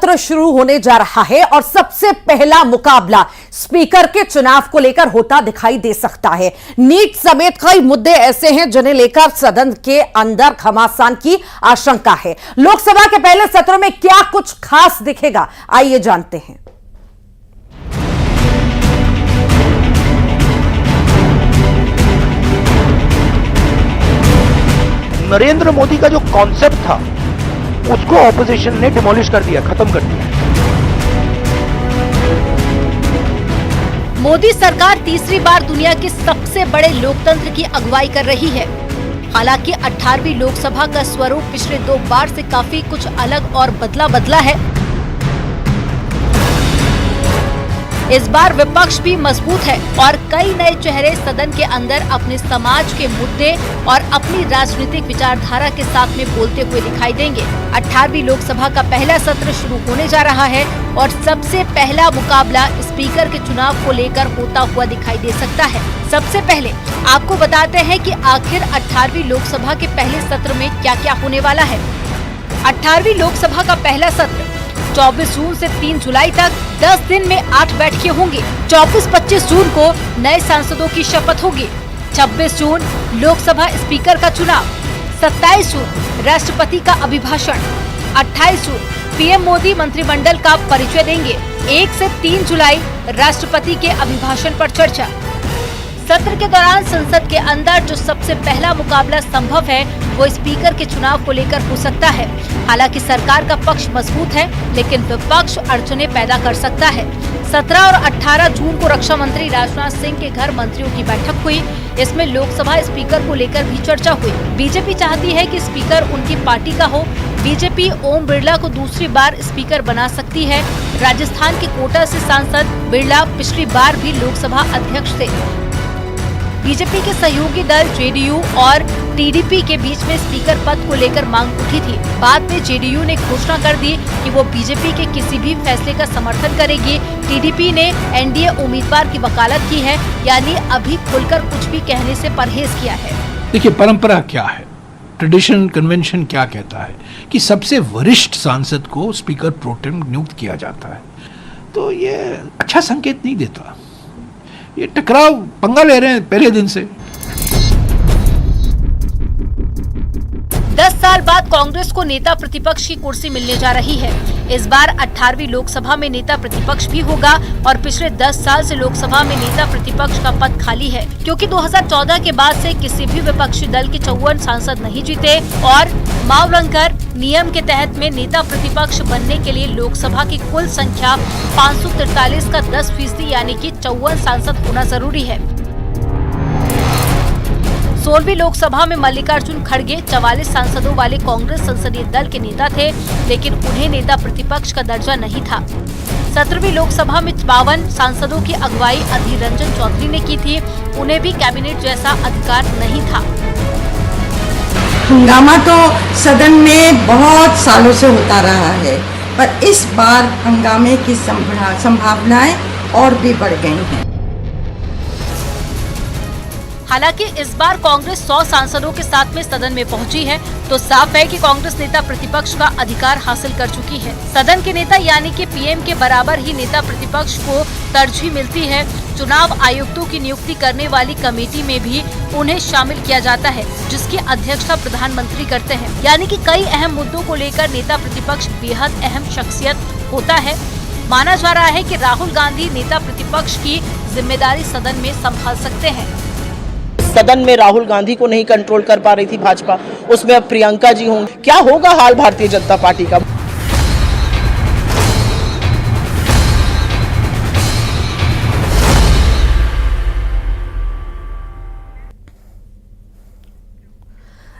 सत्र शुरू होने जा रहा है और सबसे पहला मुकाबला स्पीकर के चुनाव को लेकर होता दिखाई दे सकता है। नीट समेत कई मुद्दे ऐसे हैं जिन्हें लेकर सदन के अंदर घमासान की आशंका है। लोकसभा के पहले सत्र में क्या कुछ खास दिखेगा, आइए जानते हैं। नरेंद्र मोदी का जो कॉन्सेप्ट था उसको ऑपोजिशन ने डिमोलिश कर दिया, खत्म कर दिया। मोदी सरकार तीसरी बार दुनिया के सबसे बड़े लोकतंत्र की अगुवाई कर रही है। हालांकि 18वीं लोकसभा का स्वरूप पिछले 2 बार से काफी कुछ अलग और बदला है। इस बार विपक्ष भी मजबूत है और कई नए चेहरे सदन के अंदर अपने समाज के मुद्दे और अपनी राजनीतिक विचारधारा के साथ में बोलते हुए दिखाई देंगे। 18वीं लोकसभा का पहला सत्र शुरू होने जा रहा है और सबसे पहला मुकाबला स्पीकर के चुनाव को लेकर होता हुआ दिखाई दे सकता है। सबसे पहले आपको बताते हैं कि आखिर 18वीं लोकसभा के पहले सत्र में क्या क्या होने वाला है। 18वीं लोकसभा का पहला सत्र 24 जून से 3 जुलाई तक 10 दिन में 8 बैठकें होंगी। 24-25 जून को नए सांसदों की शपथ होगी। 26 जून लोकसभा स्पीकर का चुनाव। 27 जून राष्ट्रपति का अभिभाषण। 28 जून पीएम मोदी मंत्रिमंडल का परिचय देंगे। 1 से 3 जुलाई राष्ट्रपति के अभिभाषण पर चर्चा। सत्र के दौरान संसद के अंदर जो सबसे पहला मुकाबला संभव है वो स्पीकर के चुनाव को लेकर हो सकता है। हालांकि सरकार का पक्ष मजबूत है, लेकिन विपक्ष अड़चने पैदा कर सकता है। 17 और 18 जून को रक्षा मंत्री राजनाथ सिंह के घर मंत्रियों की बैठक हुई। इसमें लोकसभा स्पीकर को लेकर भी चर्चा हुई। बीजेपी चाहती है कि स्पीकर उनकी पार्टी का हो। बीजेपी ओम बिरला को दूसरी बार स्पीकर बना सकती है। राजस्थान के कोटा से सांसद बिरला पिछली बार भी लोकसभा अध्यक्ष थे। बीजेपी के सहयोगी दल जेडीयू और टीडीपी के बीच में स्पीकर पद को लेकर मांग उठी थी। बाद में जेडीयू ने घोषणा कर दी कि वो बीजेपी के किसी भी फैसले का समर्थन करेगी। टीडीपी ने एनडीए उम्मीदवार की वकालत की है, यानी अभी खुलकर कुछ भी कहने से परहेज किया है। देखिए, परंपरा क्या है, ट्रेडिशन कन्वेंशन क्या कहता है कि सबसे वरिष्ठ सांसद को स्पीकर प्रोटेम नियुक्त किया जाता है। तो ये अच्छा संकेत नहीं देता। ये टकराव पंगा ले रहे हैं पहले दिन से। 10 साल बाद कांग्रेस को नेता प्रतिपक्ष की कुर्सी मिलने जा रही है। इस बार 18वीं लोकसभा में नेता प्रतिपक्ष भी होगा और पिछले 10 साल से लोकसभा में नेता प्रतिपक्ष का पद खाली है, क्योंकि 2014 के बाद से किसी भी विपक्षी दल के 54 सांसद नहीं जीते और मावलंकर नियम के तहत में नेता प्रतिपक्ष बनने के लिए लोकसभा की कुल संख्या 543 का 10% यानी कि 54 सांसद होना जरूरी है। 16वीं लोकसभा में मल्लिकार्जुन खड़गे 44 सांसदों वाले कांग्रेस संसदीय दल के नेता थे, लेकिन उन्हें नेता प्रतिपक्ष का दर्जा नहीं था। 17वीं लोकसभा में 52 सांसदों की अगुवाई अधीर रंजन चौधरी ने की थी। उन्हें भी कैबिनेट जैसा अधिकार नहीं था। हंगामा तो सदन में बहुत सालों से होता रहा है, पर इस बार हंगामे की संभावनाएं और भी बढ़ गई हैं। हालांकि इस बार कांग्रेस 100 सांसदों के साथ में सदन में पहुंची है, तो साफ है कि कांग्रेस नेता प्रतिपक्ष का अधिकार हासिल कर चुकी है। सदन के नेता यानी कि पीएम के बराबर ही नेता प्रतिपक्ष को तरजीह मिलती है। चुनाव आयुक्तों की नियुक्ति करने वाली कमेटी में भी उन्हें शामिल किया जाता है, जिसकी अध्यक्षता प्रधानमंत्री करते हैं। यानी कि कई अहम मुद्दों को लेकर नेता प्रतिपक्ष बेहद अहम शख्सियत होता है। माना जा रहा है कि राहुल गांधी नेता प्रतिपक्ष की जिम्मेदारी सदन में संभाल सकते हैं। सदन में राहुल गांधी को नहीं कंट्रोल कर पा रही थी भाजपा, उसमें अब प्रियंका जी होंगी। क्या होगा हाल भारतीय जनता पार्टी का?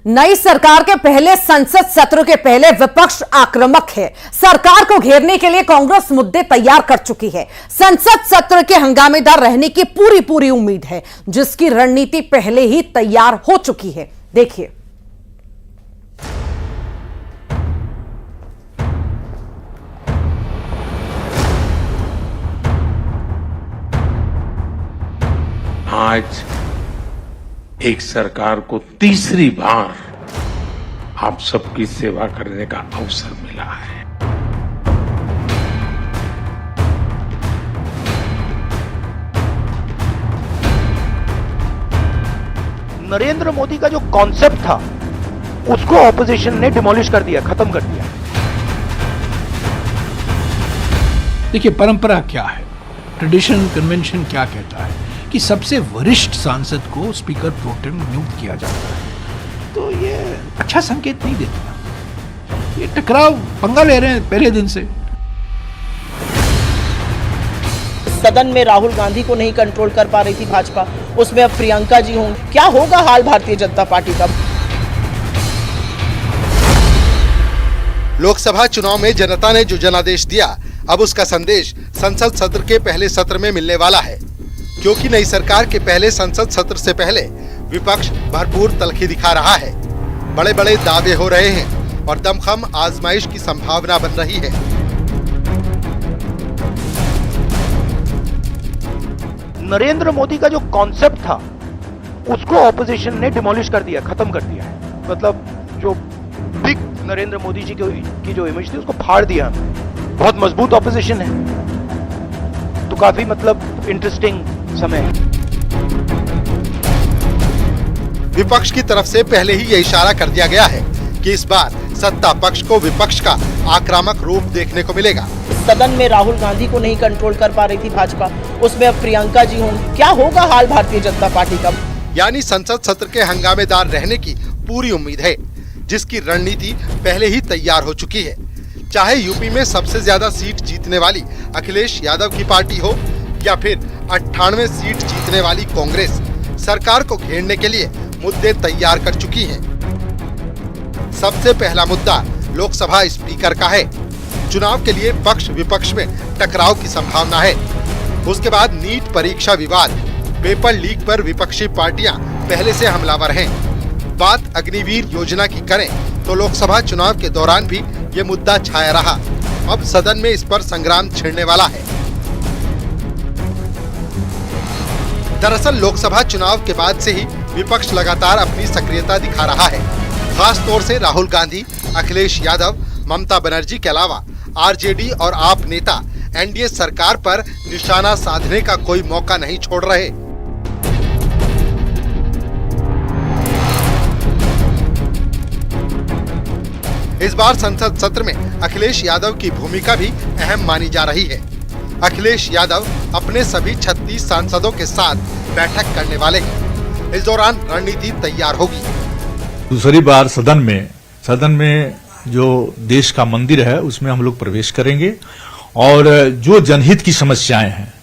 नई सरकार के पहले संसद सत्र के पहले विपक्ष आक्रामक है। सरकार को घेरने के लिए कांग्रेस मुद्दे तैयार कर चुकी है। संसद सत्र के हंगामेदार रहने की पूरी उम्मीद है, जिसकी रणनीति पहले ही तैयार हो चुकी है। देखिए, आज एक सरकार को तीसरी बार आप सबकी सेवा करने का अवसर मिला है। नरेंद्र मोदी का जो कॉन्सेप्ट था उसको ऑपोजिशन ने डिमोलिश कर दिया, खत्म कर दिया। देखिए, परंपरा क्या है, ट्रेडिशन कन्वेंशन क्या कहता है कि सबसे वरिष्ठ सांसद को स्पीकर प्रोटेम नियुक्त किया जाता है। तो ये अच्छा संकेत नहीं देता। ये टकराव पंगा ले रहे हैं पहले दिन से। सदन में राहुल गांधी को नहीं कंट्रोल कर पा रही थी भाजपा, उसमें अब प्रियंका जी होंगी। क्या होगा हाल भारतीय जनता पार्टी का? लोकसभा चुनाव में जनता ने जो जनादेश दिया, अब उसका संदेश संसद सत्र के पहले सत्र में मिलने वाला है, क्योंकि नई सरकार के पहले संसद सत्र से पहले विपक्ष भरपूर तलखी दिखा रहा है। बड़े बड़े दावे हो रहे हैं और दमखम आजमाइश की संभावना बन रही है। नरेंद्र मोदी का जो कॉन्सेप्ट था उसको ऑपोजिशन ने डिमोलिश कर दिया, खत्म कर दिया है। मतलब जो बिग नरेंद्र मोदी जी की जो इमेज थी उसको फाड़ दिया। बहुत मजबूत ऑपोजिशन है, तो काफी मतलब इंटरेस्टिंग समय है। विपक्ष की तरफ से पहले ही ये इशारा कर दिया गया है कि इस बार सत्ता पक्ष को विपक्ष का आक्रामक रूप देखने को मिलेगा। सदन में राहुल गांधी को नहीं कंट्रोल कर पा रही थी भाजपा, उसमें अब प्रियंका जी होंगी। क्या होगा हाल भारतीय जनता पार्टी का? यानी संसद सत्र के हंगामेदार रहने की पूरी उम्मीद है, जिसकी रणनीति पहले ही तैयार हो चुकी है। चाहे यूपी में सबसे ज्यादा सीट जीतने वाली अखिलेश यादव की पार्टी हो या फिर 98 सीट जीतने वाली कांग्रेस, सरकार को घेरने के लिए मुद्दे तैयार कर चुकी है। सबसे पहला मुद्दा लोकसभा स्पीकर का है। चुनाव के लिए पक्ष विपक्ष में टकराव की संभावना है। उसके बाद नीट परीक्षा विवाद, पेपर लीक पर विपक्षी पार्टियां पहले से हमलावर हैं। बात अग्निवीर योजना की करें तो लोकसभा चुनाव के दौरान भी ये मुद्दा छाया रहा। अब सदन में इस पर संग्राम छिड़ने वाला है। दरअसल लोकसभा चुनाव के बाद से ही विपक्ष लगातार अपनी सक्रियता दिखा रहा है। खास तौर से राहुल गांधी, अखिलेश यादव, ममता बनर्जी के अलावा आरजेडी और आप नेता एनडीए सरकार पर निशाना साधने का कोई मौका नहीं छोड़ रहे। इस बार संसद सत्र में अखिलेश यादव की भूमिका भी अहम मानी जा रही है। अखिलेश यादव अपने सभी 36 सांसदों के साथ बैठक करने वाले हैं। इस दौरान रणनीति तैयार होगी। दूसरी बार सदन में जो देश का मंदिर है उसमें हम लोग प्रवेश करेंगे और जो जनहित की समस्याएं हैं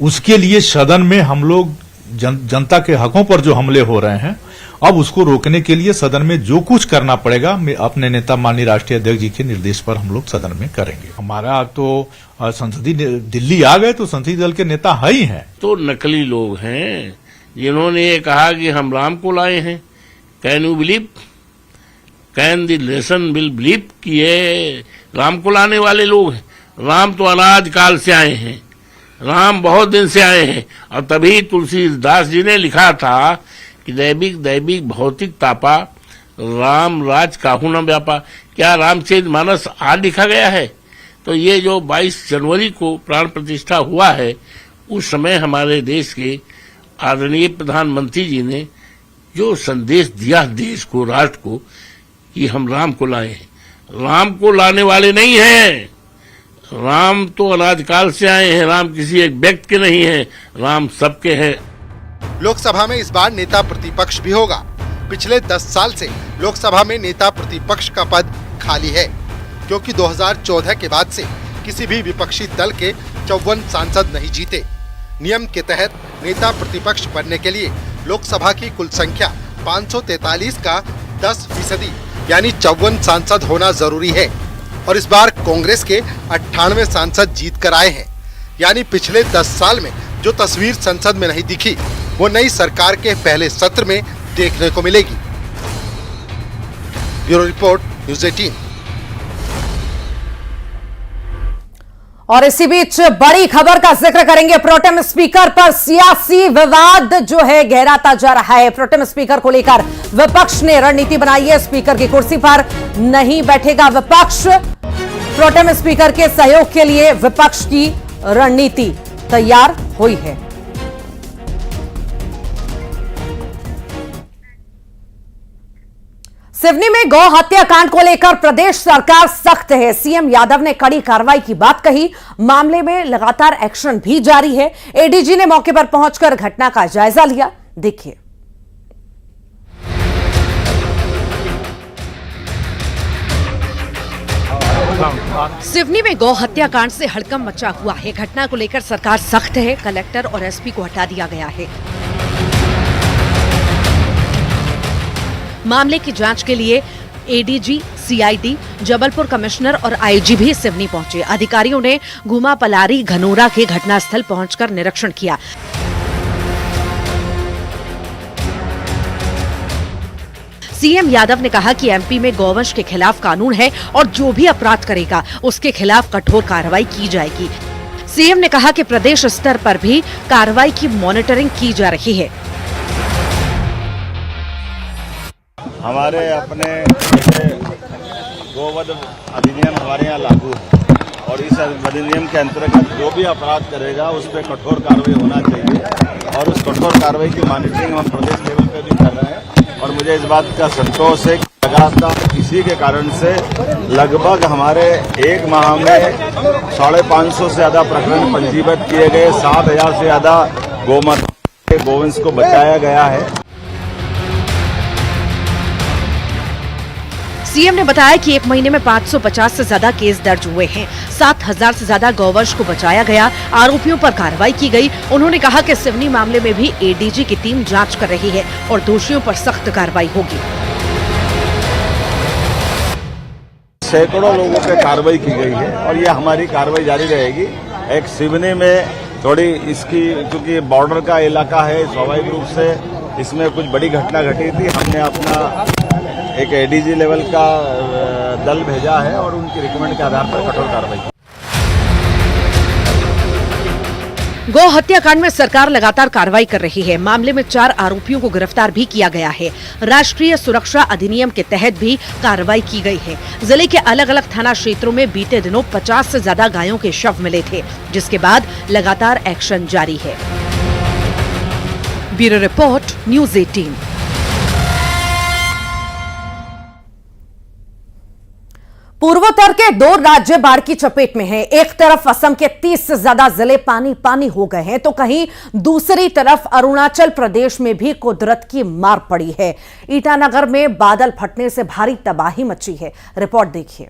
उसके लिए सदन में हम लोग जनता के हकों पर जो हमले हो रहे हैं, अब उसको रोकने के लिए सदन में जो कुछ करना पड़ेगा, मैं अपने नेता माननीय राष्ट्रीय अध्यक्ष जी के निर्देश पर हम लोग सदन में करेंगे। हमारा तो संसदीय दिल्ली आ गए तो संसदीय दल के नेता है ही हैं। तो नकली लोग हैं जिन्होंने ये कहा कि हम राम को लाए हैं। Can you believe, can the nation will believe कि ये राम को लाने वाले लोग हैं? राम तो अनाज काल से आए हैं, राम बहुत दिन से आए हैं। और तभी तुलसीदास जी ने लिखा था कि दैविक भौतिक तापा, राम राज काहू न व्यापा। क्या रामचरितमानस आज लिखा गया है? तो ये जो 22 जनवरी को प्राण प्रतिष्ठा हुआ है, उस समय हमारे देश के आदरणीय प्रधानमंत्री जी ने जो संदेश दिया देश को, राष्ट्र को, कि हम राम को लाए हैं। राम को लाने वाले नहीं हैं। राम तो अनादिकाल से आए हैं। राम किसी एक व्यक्ति के नहीं है, राम सबके हैं। लोकसभा में इस बार नेता प्रतिपक्ष भी होगा। पिछले 10 साल से लोकसभा में नेता प्रतिपक्ष का पद खाली है, क्योंकि 2014 के बाद से किसी भी विपक्षी दल के 54 सांसद नहीं जीते। नियम के तहत नेता प्रतिपक्ष बनने के लिए लोकसभा की कुल संख्या 543 का 10% यानी 54 सांसद होना जरूरी है। और इस बार कांग्रेस के 98 सांसद जीत कर आए हैं। यानी पिछले 10 साल में जो तस्वीर संसद में नहीं दिखी, वो नई सरकार के पहले सत्र में देखने को मिलेगी। Bureau report, news 18। और इसी बीच बड़ी खबर का जिक्र करेंगे। प्रोटेम स्पीकर पर सियासी विवाद जो है गहराता जा रहा है। प्रोटेम स्पीकर को लेकर विपक्ष ने रणनीति बनाई है। स्पीकर की कुर्सी पर नहीं बैठेगा विपक्ष। प्रोटेम स्पीकर के सहयोग के लिए विपक्ष की रणनीति तैयार हुई है। सिवनी में गौ हत्याकांड को लेकर प्रदेश सरकार सख्त है। सीएम यादव ने कड़ी कार्रवाई की बात कही। मामले में लगातार एक्शन भी जारी है। एडीजी ने मौके पर पहुंचकर घटना का जायजा लिया। देखिए। सिवनी में गौ हत्याकांड से हड़कंप मचा हुआ है। घटना को लेकर सरकार सख्त है। कलेक्टर और एसपी को हटा दिया गया है। मामले की जांच के लिए एडीजी, सीआईडी, जबलपुर कमिश्नर और आईजी भी सिवनी पहुंचे। अधिकारियों ने घुमा पलारी घनोरा के घटनास्थल पहुंचकर निरीक्षण किया। सीएम यादव ने कहा कि एमपी में गौवंश के खिलाफ कानून है और जो भी अपराध करेगा उसके खिलाफ कठोर कार्रवाई की जाएगी। सीएम ने कहा कि प्रदेश स्तर पर भी कार्रवाई की मॉनिटरिंग की जा रही है। हमारे अपने गोवध अधिनियम हमारे यहाँ लागू है और इस अधिनियम के अंतर्गत जो भी अपराध करेगा उस पर कठोर कार्रवाई होना चाहिए और उस कठोर कार्रवाई की मॉनिटरिंग हम प्रदेश लेवल पे भी कर रहे हैं। और मुझे इस बात का संतोष है कि लगातार इसी के कारण से लगभग हमारे एक माह में 550 से ज्यादा प्रकरण पंजीबद्ध किए गए, 7,000 से ज्यादा गोमाता के गोवंश को बचाया गया है। सीएम ने बताया कि एक महीने में 550 से ज्यादा केस दर्ज हुए हैं। 7,000 से ज्यादा गौवंश को बचाया गया। आरोपियों पर कार्रवाई की गई। उन्होंने कहा कि सिवनी मामले में भी एडीजी की टीम जांच कर रही है और दोषियों पर सख्त कार्रवाई होगी। सैकड़ों लोगों पे कार्रवाई की गई है और ये हमारी कार्रवाई जारी रहेगी। एक सिवनी में थोड़ी इसकी क्योंकि बॉर्डर का इलाका है, स्वाभाविक रूप से इसमें कुछ बड़ी घटना घटी थी। हमने अपना एक एडीजी लेवल का दल भेजा है और उनकी रिकमेंड के आधार पर कठोर कार्रवाई। गौ हत्याकांड में सरकार लगातार कार्रवाई कर रही है। मामले में 4 आरोपियों को गिरफ्तार भी किया गया है। राष्ट्रीय सुरक्षा अधिनियम के तहत भी कार्रवाई की गई है। जिले के अलग अलग थाना क्षेत्रों में बीते दिनों 50 से ज्यादा गायों के शव मिले थे, जिसके बाद लगातार एक्शन जारी है। Bureau report, news 18। पूर्वोत्तर के 2 राज्य बाढ़ की चपेट में हैं। एक तरफ असम के 30 से ज्यादा जिले पानी पानी हो गए हैं, तो कहीं दूसरी तरफ अरुणाचल प्रदेश में भी कुदरत की मार पड़ी है। ईटानगर में बादल फटने से भारी तबाही मची है। रिपोर्ट देखिए।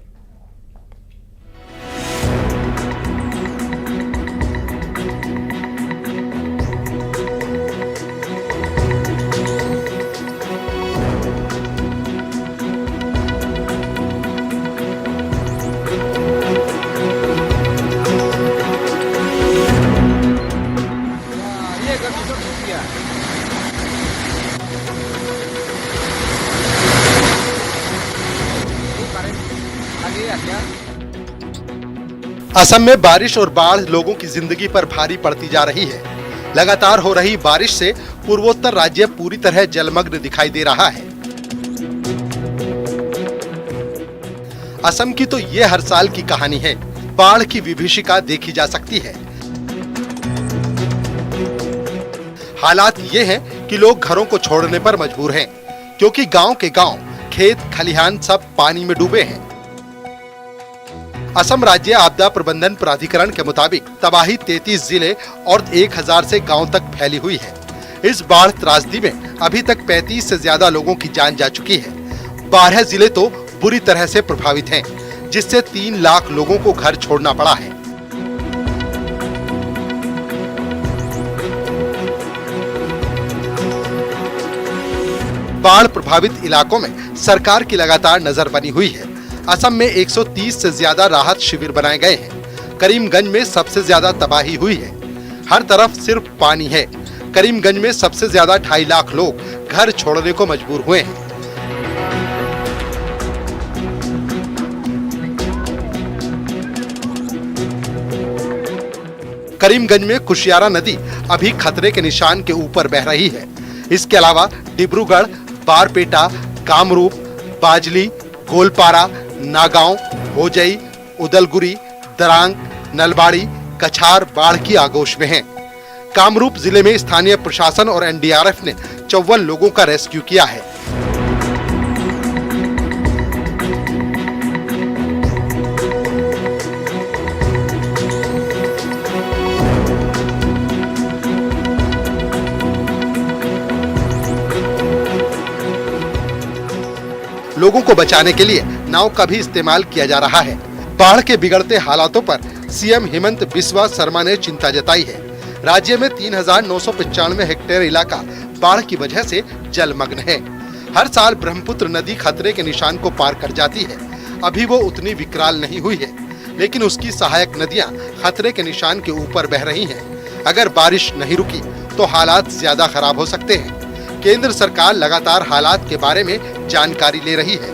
असम में बारिश और बाढ़ लोगों की जिंदगी पर भारी पड़ती जा रही है। लगातार हो रही बारिश से पूर्वोत्तर राज्य पूरी तरह जलमग्न दिखाई दे रहा है। असम की तो ये हर साल की कहानी है। बाढ़ की विभीषिका देखी जा सकती है। हालात ये हैं कि लोग घरों को छोड़ने पर मजबूर हैं, क्योंकि गांव के गांव, खेत खलिहान सब पानी में डूबे हैं। असम राज्य आपदा प्रबंधन प्राधिकरण के मुताबिक तबाही 33 जिले और 1000 से गांव तक फैली हुई है। इस बाढ़ त्रासदी में अभी तक 35 से ज्यादा लोगों की जान जा चुकी है। 12 जिले तो बुरी तरह से प्रभावित हैं, जिससे 3 लाख लोगों को घर छोड़ना पड़ा है। बाढ़ प्रभावित इलाकों में सरकार की लगातार नजर बनी हुई है। असम में 130 से ज्यादा राहत शिविर बनाए गए हैं। करीमगंज में सबसे ज्यादा तबाही हुई है। हर तरफ सिर्फ पानी है। करीमगंज में सबसे ज्यादा 2.5 लाख लोग घर छोड़ने को मजबूर हुए हैं। करीमगंज में कुशियारा नदी अभी खतरे के निशान के ऊपर बह रही है। इसके अलावा डिब्रूगढ़, बारपेटा, कामरूप, बाजली, गोलपारा, नागांव, होजई, उदलगुरी, दरांग, नलबाड़ी, कछार बाढ़ की आगोश में हैं। कामरूप जिले में स्थानीय प्रशासन और एनडीआरएफ ने 54 लोगों का रेस्क्यू किया है। लोगों को बचाने के लिए नाव का भी इस्तेमाल किया जा रहा है। बाढ़ के बिगड़ते हालातों पर सीएम हेमंत बिस्वा शर्मा ने चिंता जताई है। राज्य में 3,995 हेक्टेयर इलाका बाढ़ की वजह से जलमग्न है। हर साल ब्रह्मपुत्र नदी खतरे के निशान को पार कर जाती है। अभी वो उतनी विकराल नहीं हुई है, लेकिन उसकी सहायक नदियां खतरे के निशान के ऊपर बह रही हैं। अगर बारिश नहीं रुकी तो हालात ज्यादा खराब हो सकते हैं। केंद्र सरकार लगातार हालात के बारे में जानकारी ले रही है।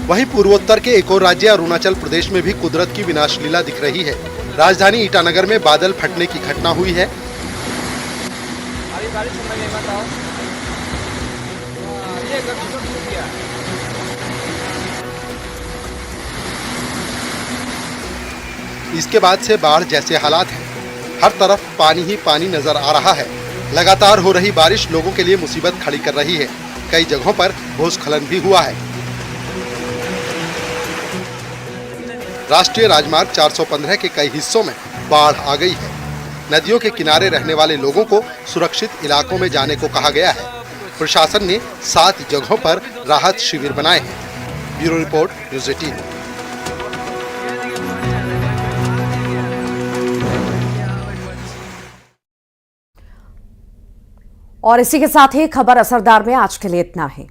वहीं पूर्वोत्तर के एक और राज्य अरुणाचल प्रदेश में भी कुदरत की विनाशलीला दिख रही है। राजधानी ईटानगर में बादल फटने की घटना हुई है। इसके बाद से बाढ़ जैसे हालात हैं। हर तरफ पानी ही पानी नजर आ रहा है। लगातार हो रही बारिश लोगों के लिए मुसीबत खड़ी कर रही है। कई जगहों पर भूस्खलन भी हुआ है। राष्ट्रीय राजमार्ग 415 के कई हिस्सों में बाढ़ आ गई है। नदियों के किनारे रहने वाले लोगों को सुरक्षित इलाकों में जाने को कहा गया है। प्रशासन ने 7 जगहों पर राहत शिविर बनाए हैं। Bureau report, news 18। और इसी के साथ ही खबर असरदार में आज के लिए इतना ही।